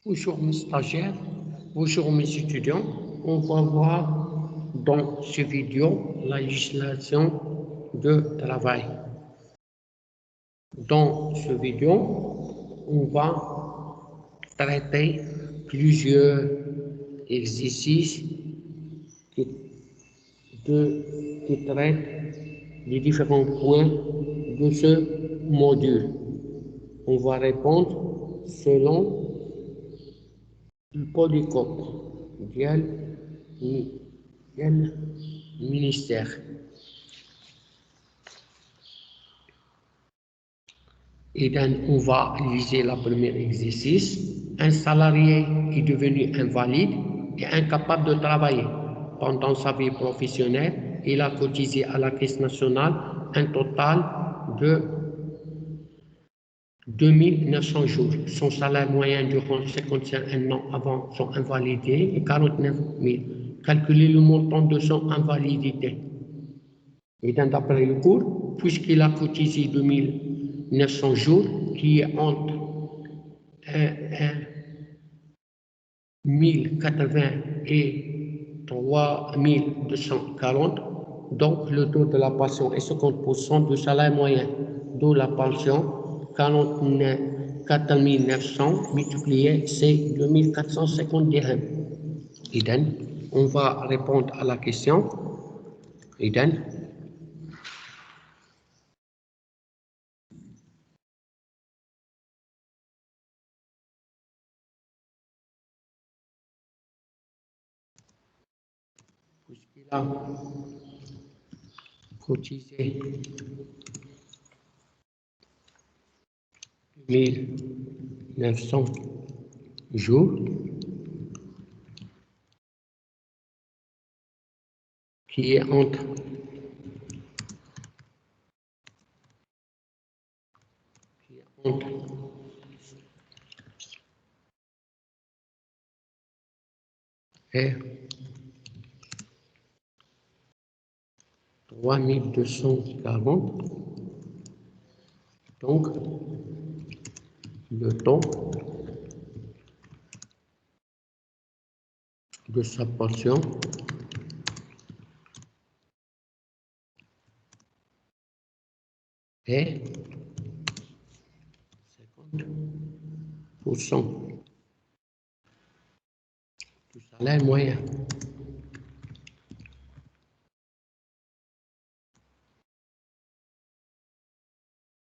Bonjour mes stagiaires, bonjour mes étudiants. On va voir dans cette vidéo la législation de travail. Dans cette vidéo, on va traiter plusieurs exercices qui traitent les différents points de ce module. On va répondre selon le polycope du ministère. Et donc, on va utiliser le premier exercice. Un salarié est devenu invalide et incapable de travailler. Pendant sa vie professionnelle, il a cotisé à la Caisse nationale un total de 2900 jours. Son salaire moyen durant 51 ans avant son invalidité est 49 000. Calculez le montant de son invalidité. Et d'après le cours, puisqu'il a cotisé 2900 jours, qui est entre 1080 et 3240, donc le taux de la pension est 50% du salaire moyen, d'où la pension 4900 multiplié, c'est 2450 dirhams. Et donc, on va répondre à la question. Et donc, puisqu'il a cotisé 1900 jours, qui est entre et 3240, donc le taux de sa pension est 50% du salaire moyen.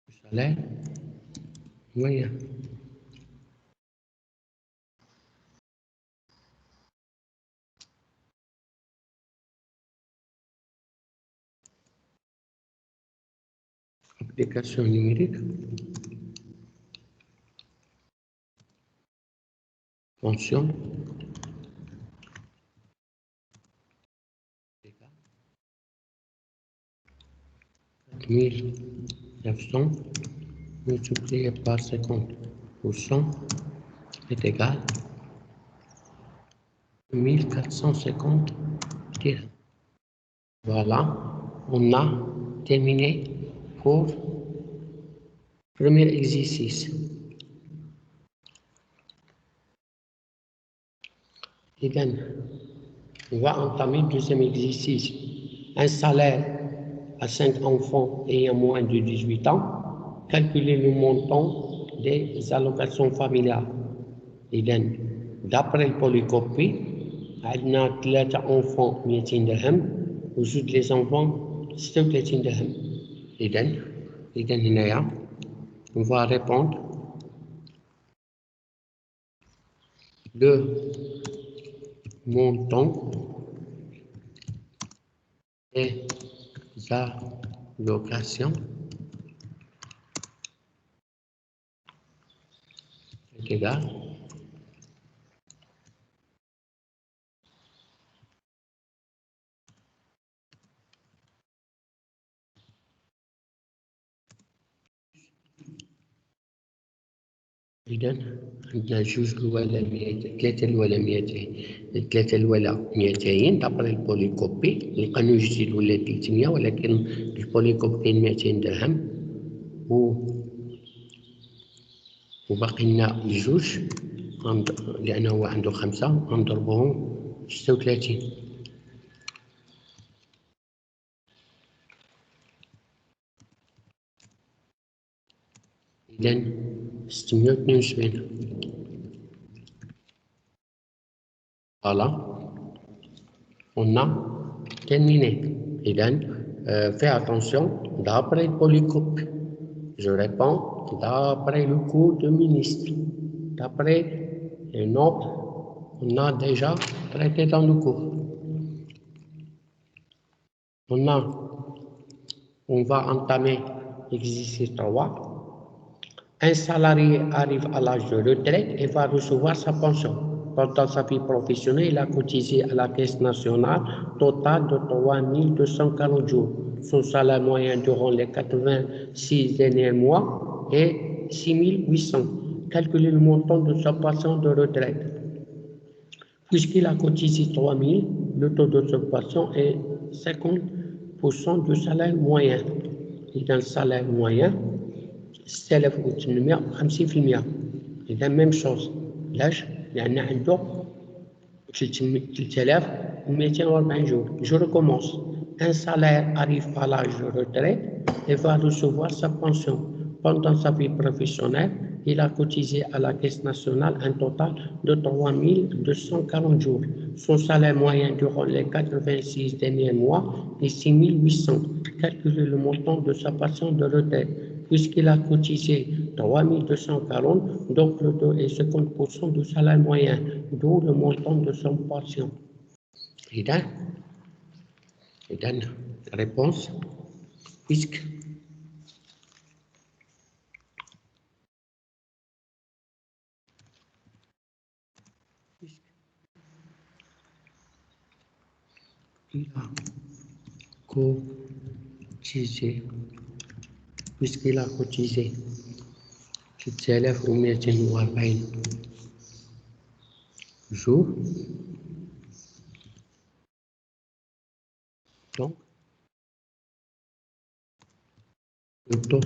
Du salaire moyen. Application numérique. Pension. 4900 multiplié par 50% est égal à 1450 dirhams. Voilà, on a terminé pour le premier exercice. Et bien, on va entamer le deuxième exercice. Un salaire à 5 enfants ayant moins de 18 ans, calculer le montant des allocations familiales. Et bien, d'après le polykopie, on a 3 enfants 200 dirhams, وجود les enfants 36 dirhams. Et bien, on va répondre le montant des allocations est égal إذن عندنا جوج الأولى 3 الأولى 200 3 الأولى 200 دابري البوليكوبي القانون الجديد ولا 300 ولكن البوليكوبي 200 درهم وباقي لنا جوج لأنه هو عنده 5 نضربهم 36. إذا 672. Voilà, on a terminé. إذا fais attention, d'après le polycope, je réponds d'après le cours de ministre, d'après les notes on a déjà traité dans le cours. On va entamer l'exercice 3. Un salarié arrive à l'âge de retraite et va recevoir sa pension. Pendant sa vie professionnelle, il a cotisé à la Caisse nationale total de 3 240 jours. Son salaire moyen durant les 86 derniers mois est 6 800. Calculez le montant de sa pension de retraite. Puisqu'il a cotisé 3 000, le taux de sa pension est 50% du salaire moyen. Et dans le salaire moyen, c'est 50%. Et la même chose. L'âge, il y en a un taux 3240 jours. Je recommence. Un salaire arrive à l'âge de retraite et va recevoir sa pension. Pendant sa vie professionnelle, il a cotisé à la Caisse nationale un total de 3 240 jours. Son salaire moyen durant les 86 derniers mois est 6 800. Calculez le montant de sa pension de retraite. Puisqu'il a cotisé 3 240, donc le taux est 50% du salaire moyen, d'où le montant de son pension. Et donc, réponse, puisque il a cotisé, puisqu'il a cotisé 3240 jours, donc le taux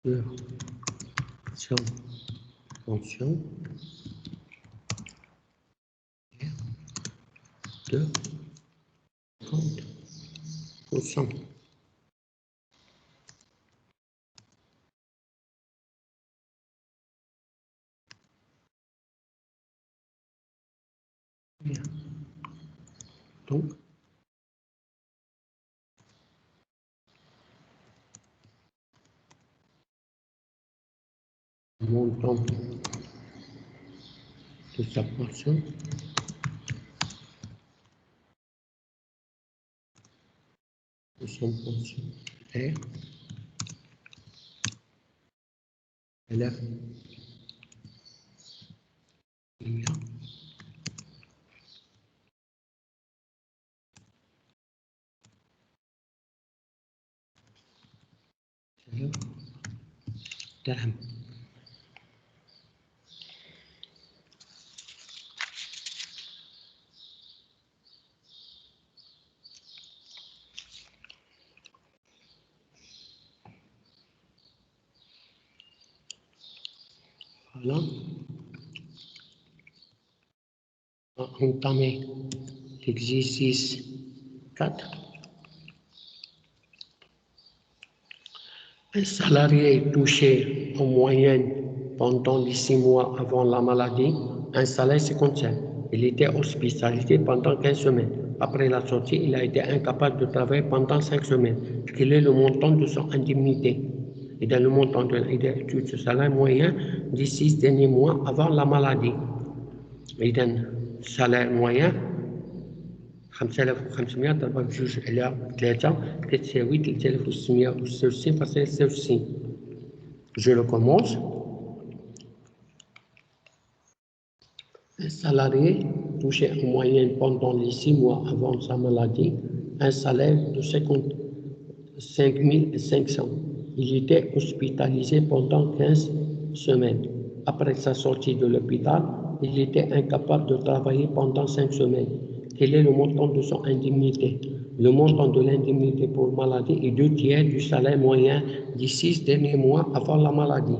de son pension est de 50%. Donc, le montant de sa pension est élève درهم. Voilà. On va entamer l'exercice 4. Un salarié touché en moyenne pendant les 6 mois avant la maladie un salaire 55. Il était hospitalisé pendant 15 semaines. Après la sortie, il a été incapable de travailler pendant 5 semaines. Quel est le montant de son indemnité? Et dans le montant de ce salaire moyen des 6 derniers mois avant la maladie. Et dans le salaire moyen 5500 ضربها بجوج على 3 كتساوي 3666 فاصلة 66. Je recommence. Un salarié touchait en moyenne pendant les 6 mois avant sa maladie un salaire de 55 500. Il était hospitalisé pendant 15 semaines. Après sa sortie de l'hôpital, il était incapable de travailler pendant 5 semaines. Quel est le montant de son indemnité? Le montant de l'indemnité pour maladie est 2 tiers du salaire moyen des 6 derniers mois avant la maladie.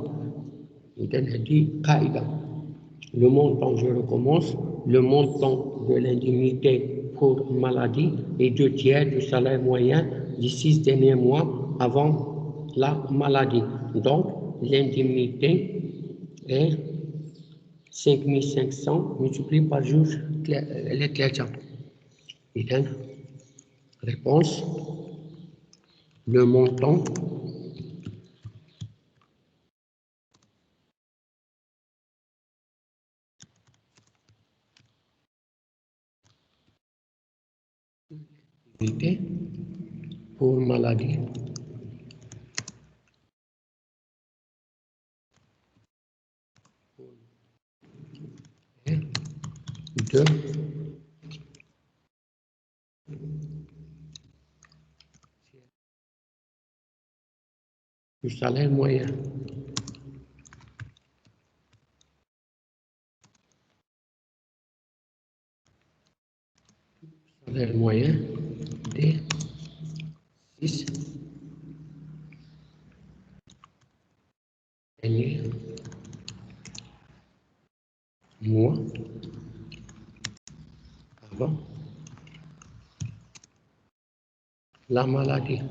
Le montant, je recommence, le montant de l'indemnité pour maladie est 2/3 du salaire moyen des 6 derniers mois avant la maladie. Donc, l'indemnité est 5500 multiplié par jour les clétiens. Réponse, le montant pour maladie est de du salaire moyen. Salaire moyen des 6 derniers mois avant la maladie.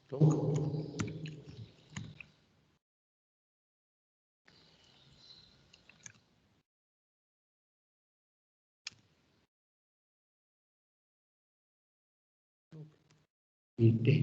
Donc, unité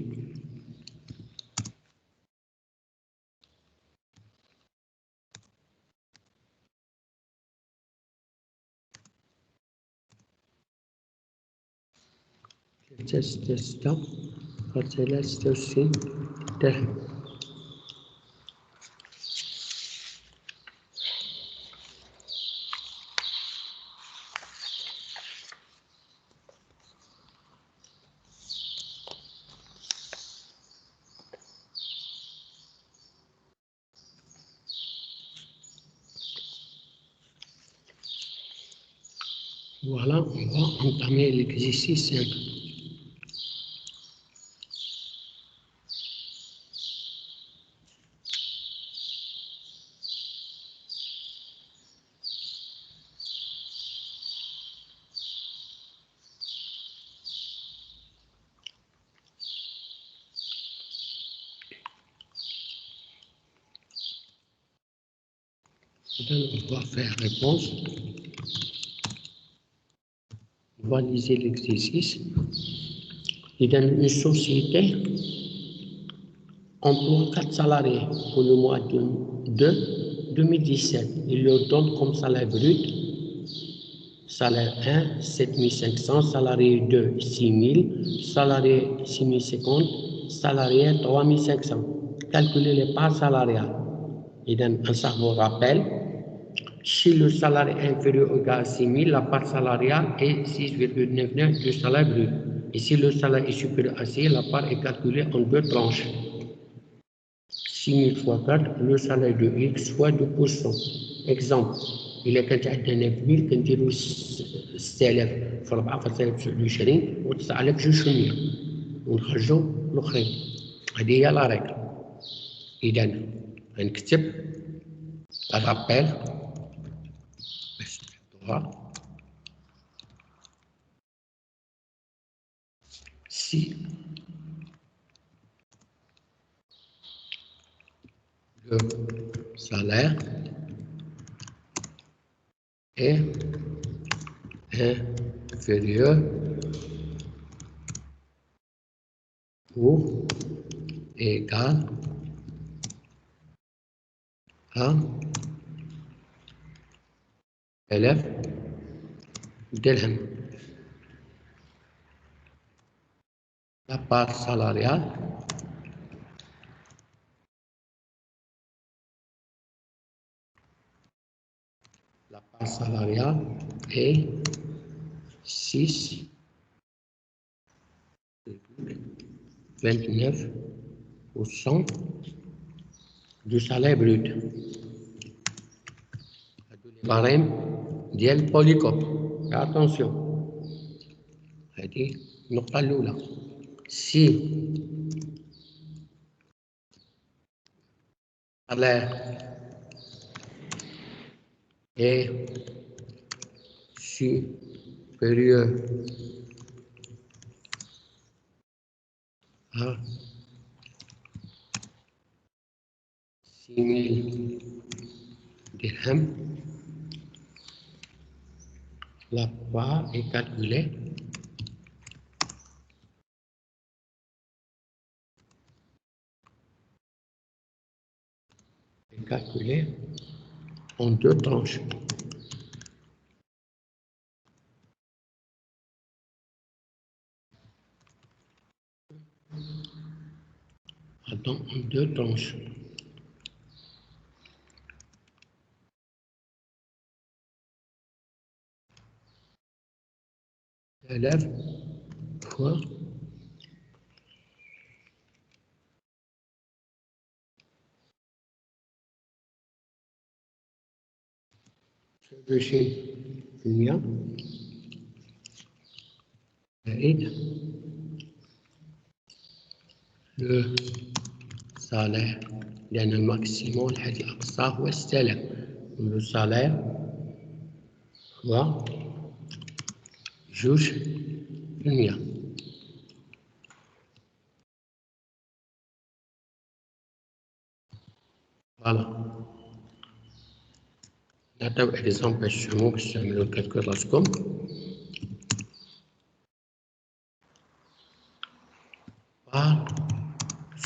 voilà, on va entamer l'exercice 5. On va faire réponse. On va liser l'exercice. Et dans une société, emploie 4 salariés pour le mois de 2017. Il leur donne comme salaire brut, salaire 1, 7500, salarié 2, 6000, salarié 6050, salarié 3500. Calculer les parts salariales. Et dans un cerveau rappel, si le salaire est inférieur ou égal à 6 000, la part salariale est 6,99 du salaire brut. Et si le salaire est supérieur à 6 000, la part est calculée en 2 tranches. 6 000 fois 4, le salaire de X fois 2%. Exemple, il est كانت عندنا 9 000 كنديروا 6000 في 4 في 23 وتطلع لك 2% ونخرجوا الاخرين. هذه هي لا ريغل. اذا غنكتب الرابيل باش تحطوها. Si le salaire est inférieur ou égal à élève dirham. La part salariale est 6,29% du salaire brut. Barème ديال البوليكوب. attention هذه النقطة الأولى. si salaire est supérieur à 6 000 dirhams, la part est calculée en 2 tranches. Pardon, en 2 tranches. Élève fois chez Julia زائد le salaire لأن الماكسيموم الحد الأقصى هو 6000. le salaire هو 2%. Voilà. نعطيو إكزامبل باش تفهمو باش تعملو الكالكول راسكم.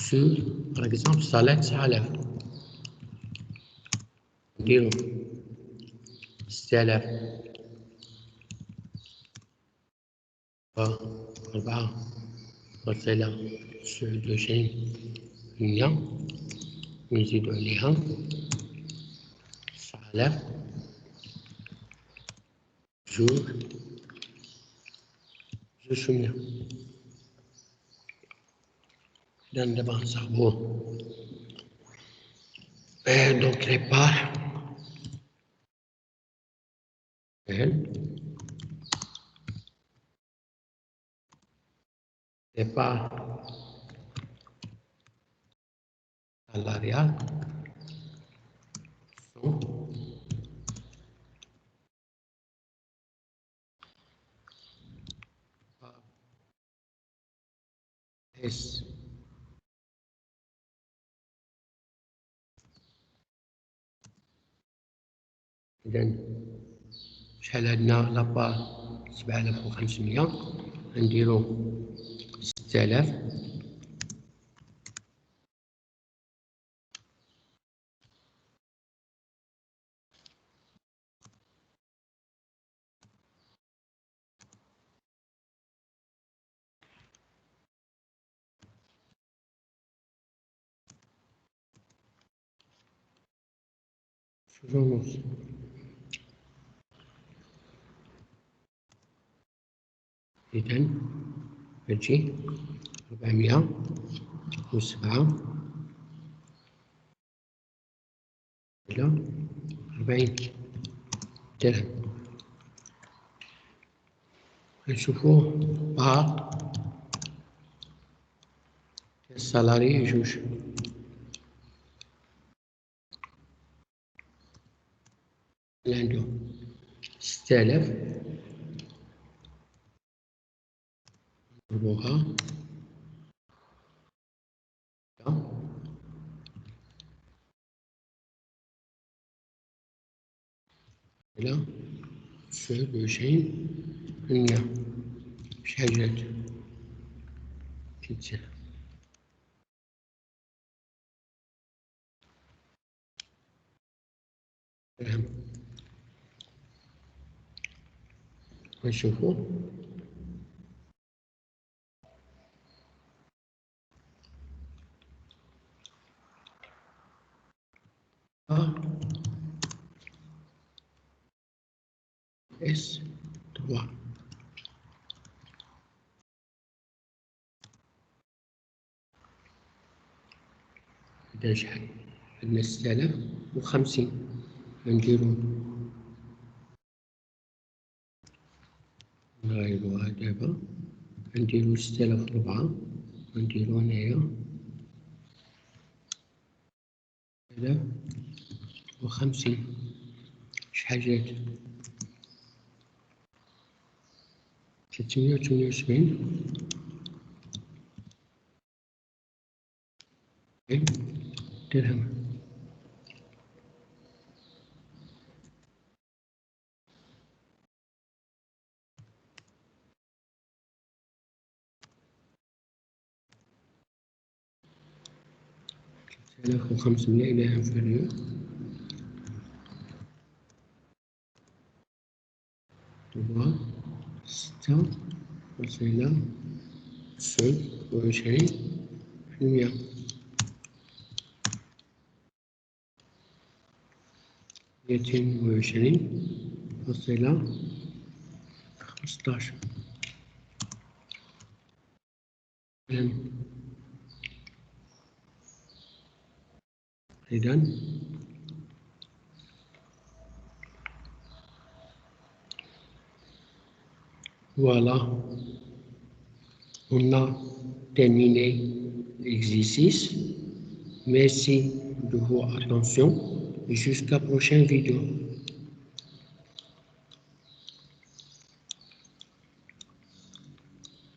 sur par exemple salaire 9000 نديرو 6000 4.27% ونزيدو عليها 9000 جوج 2%. إذا دابا نصاوبو دونك لي بار les parts salariales sont S. إذا شحال عندنا لابار 7500 نديرو 6000 ونص. إذا هادشي 407 إلى 40 درهم. نشوفو بار السالاري جوج. عندو 6000 نضربوها إلى 2% شحال جات؟ 300 درهم. نشوفو S3. إذا شحال؟ عندنا 6050 نديرو نغيروها دابا نديرو 6004 نديرو هنايا 50 شحال جات 378 درهم. ناخذ 500 إلى انفيريور تبغى 6.29%. 220.15 إذن voilà, on a terminé l'exercice. Merci de votre attention et jusqu'à la prochaine vidéo.